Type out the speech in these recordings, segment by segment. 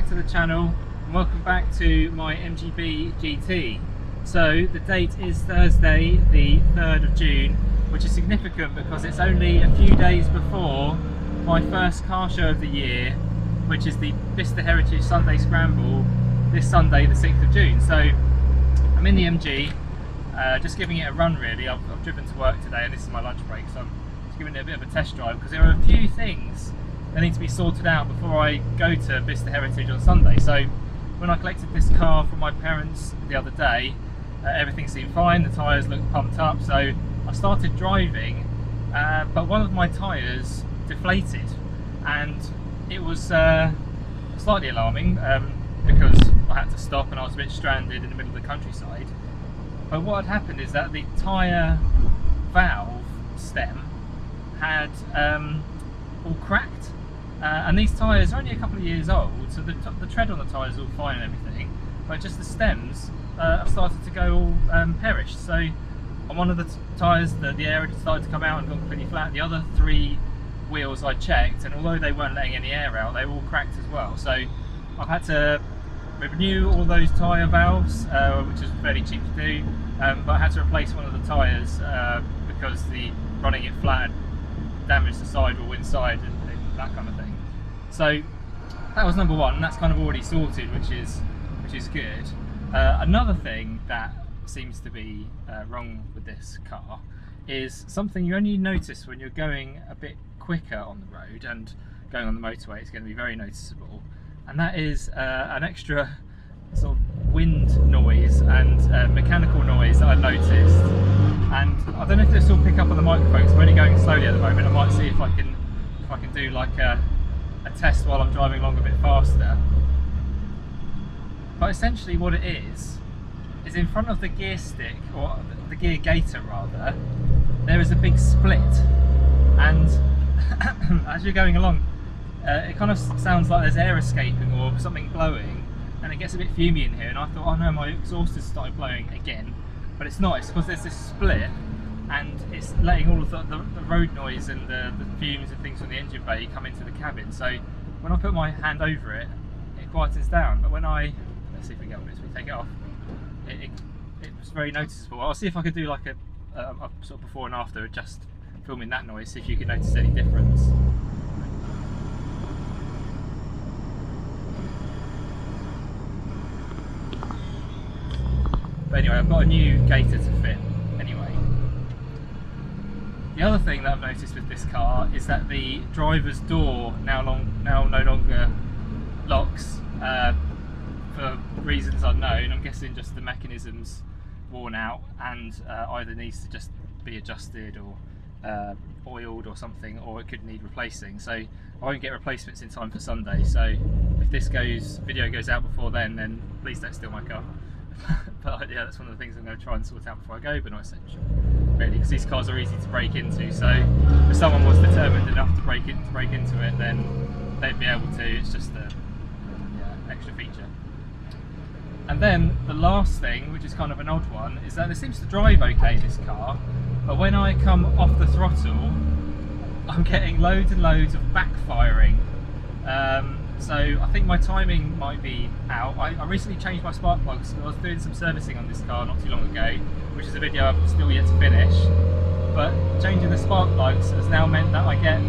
back to the channel and welcome back to my MGB GT. So the date is Thursday the 3rd of June, which is significant because it's only a few days before my first car show of the year, which is the Bicester Heritage Scramble this Sunday the 6th of June. So I'm in the MG, just giving it a run really. I've driven to work today and this is my lunch break, so I'm just giving it a bit of a test drive because there are a few things that need to be sorted out before I go to Bicester Heritage on Sunday. So when I collected this car from my parents the other day, everything seemed fine, the tyres looked pumped up, so I started driving, but one of my tyres deflated and it was slightly alarming because I had to stop and I was a bit stranded in the middle of the countryside. But what had happened is that the tyre valve stem had all cracked, and these tyres are only a couple of years old, so the tread on the tyre is all fine and everything, but just the stems have started to go all perished. So on one of the tyres the air had started to come out and gone completely flat. The other three wheels I checked, and although they weren't letting any air out, they were all cracked as well. So I've had to renew all those tyre valves, which is fairly cheap to do, but I had to replace one of the tyres because the running it flat had damaged the sidewall inside and that kind of thing. So that was number one, and that's kind of already sorted, which is good. Another thing that seems to be wrong with this car is something you only notice when you're going a bit quicker on the road, and going on the motorway it's going to be very noticeable, and that is an extra sort of wind noise and mechanical noise that I noticed. And I don't know if this will pick up on the microphone because I'm only going slowly at the moment. I might see if I can do like a test while I'm driving along a bit faster. But essentially what it is in front of the gear stick, or the gear gaiter rather, there is a big split, and as you're going along it kind of sounds like there's air escaping or something blowing, and it gets a bit fumey in here, and I thought, oh no, my exhaust has started blowing again, but it's not. It's because there's this split and it's letting all of the road noise and the fumes and things from the engine bay come into the cabin. So when I put my hand over it, it quietens down, but when let's see if we get on this, we take it off, it was very noticeable. I'll see if I could do like a sort of before and after, just filming that noise, see if you can notice any difference. But anyway, I've got a new gaiter to fit anyway. The other thing that I've noticed with this car is that the driver's door now no longer locks for reasons unknown. I'm guessing just the mechanism's worn out and either needs to just be adjusted or oiled or something, or it could need replacing. So I won't get replacements in time for Sunday, so if this video goes out before then please don't steal my car. But yeah, that's one of the things I'm going to try and sort out before I go, but not essential really, because these cars are easy to break into. So if someone was determined enough to break into it, then they'd be able to. It's just a extra feature. And then the last thing, which is kind of an odd one, is that it seems to drive okay, this car, but when I come off the throttle I'm getting loads and loads of backfiring. So I think my timing might be out. I recently changed my spark plugs. I was doing some servicing on this car not too long ago, which is a video I'm still yet to finish, but changing the spark plugs has now meant that I get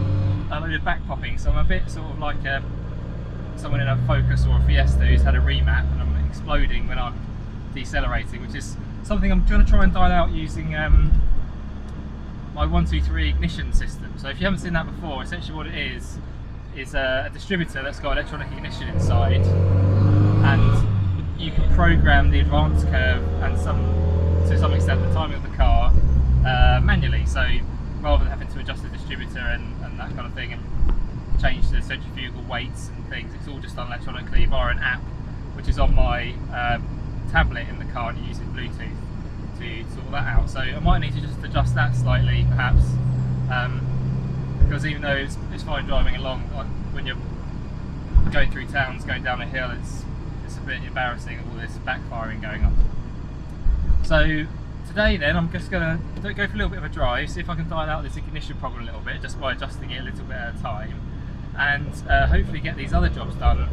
a load of back popping. So I'm a bit sort of like someone in a Focus or a Fiesta who's had a remap, and I'm exploding when I'm decelerating, which is something I'm going to try and dial out using my 123 ignition system. So if you haven't seen that before, essentially what it is a distributor that's got electronic ignition inside, and you can program the advance curve and to some extent the timing of the car manually. So rather than having to adjust the distributor and that kind of thing and change the centrifugal weights and things, it's all just done electronically via an app which is on my tablet in the car, and you're using Bluetooth to sort that out. So I might need to just adjust that slightly perhaps, because even though it's fine driving along, when you're going through towns, going down a hill, it's a bit embarrassing, all this backfiring going on. So today then I'm just going to go for a little bit of a drive, see if I can dial out this ignition problem a little bit, just by adjusting it a little bit at a time, and hopefully get these other jobs done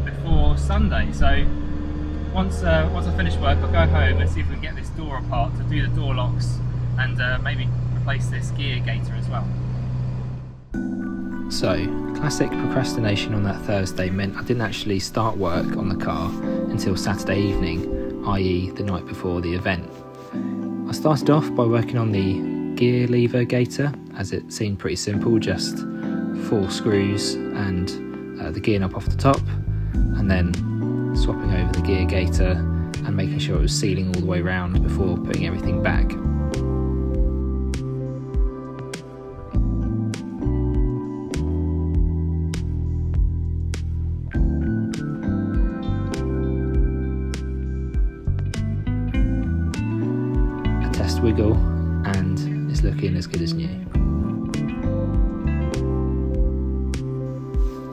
before Sunday. So once I finish work, I'll go home and see if we can get this door apart to do the door locks and maybe replace this gear gaiter as well. So, classic procrastination on that Thursday meant I didn't actually start work on the car until Saturday evening, i.e. the night before the event. I started off by working on the gear lever gaiter, as it seemed pretty simple, just 4 screws and the gear knob off the top, and then swapping over the gear gaiter and making sure it was sealing all the way around before putting everything back. A test wiggle and it's looking as good as new.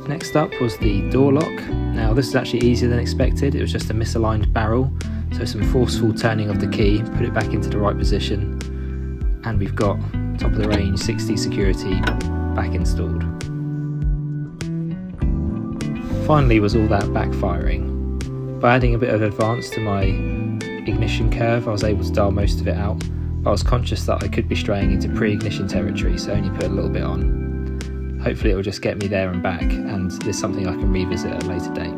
Next up was the door lock. Now this is actually easier than expected. It was just a misaligned barrel, so some forceful turning of the key, put it back into the right position, and we've got top of the range 60 security back installed. Finally was all that backfiring. By adding a bit of advance to my ignition curve, I was able to dial most of it out, but I was conscious that I could be straying into pre-ignition territory, so I only put a little bit on. Hopefully it will just get me there and back, and there's something I can revisit at a later date.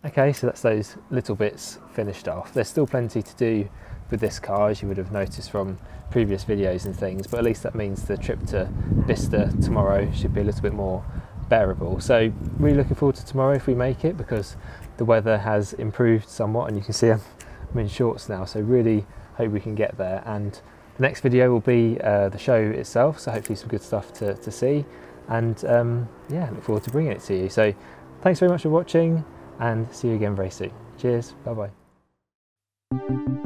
Okay, so that's those little bits finished off. There's still plenty to do with this car, as you would have noticed from previous videos and things, but at least that means the trip to Bicester tomorrow should be a little bit more bearable. So really looking forward to tomorrow if we make it, because the weather has improved somewhat and you can see I'm in shorts now, so really hope we can get there. And the next video will be the show itself, so hopefully some good stuff to see, and yeah, look forward to bringing it to you. So thanks very much for watching and see you again very soon. Cheers, bye bye.